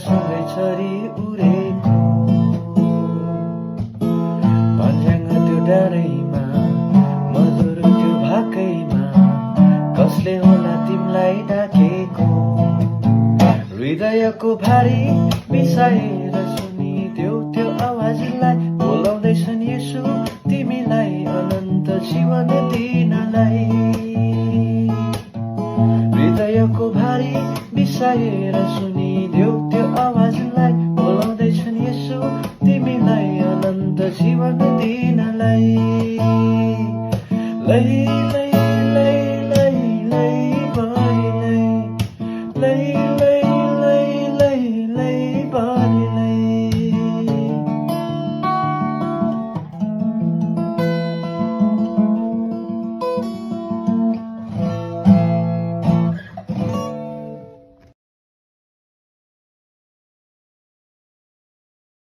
सँगै छरी उडेको भन्ज्याङ त्यो डाँडैमा मधुर त्यो भाकैमा कसले होला तिमलाई डाकेको हृदयको भारी बिसाएर सुनिदेऊ त्यो आवाजलाई बोलाउँदैछन् यसो तिमीलाई अनन्त जीवन दिनलाई हृदयको भारी बिसाएर सुनिदेऊ त्यो आवाजलाई बोलाउँदैछन् यसो तिमीलाई अनन्त जीवन दिनलाई लै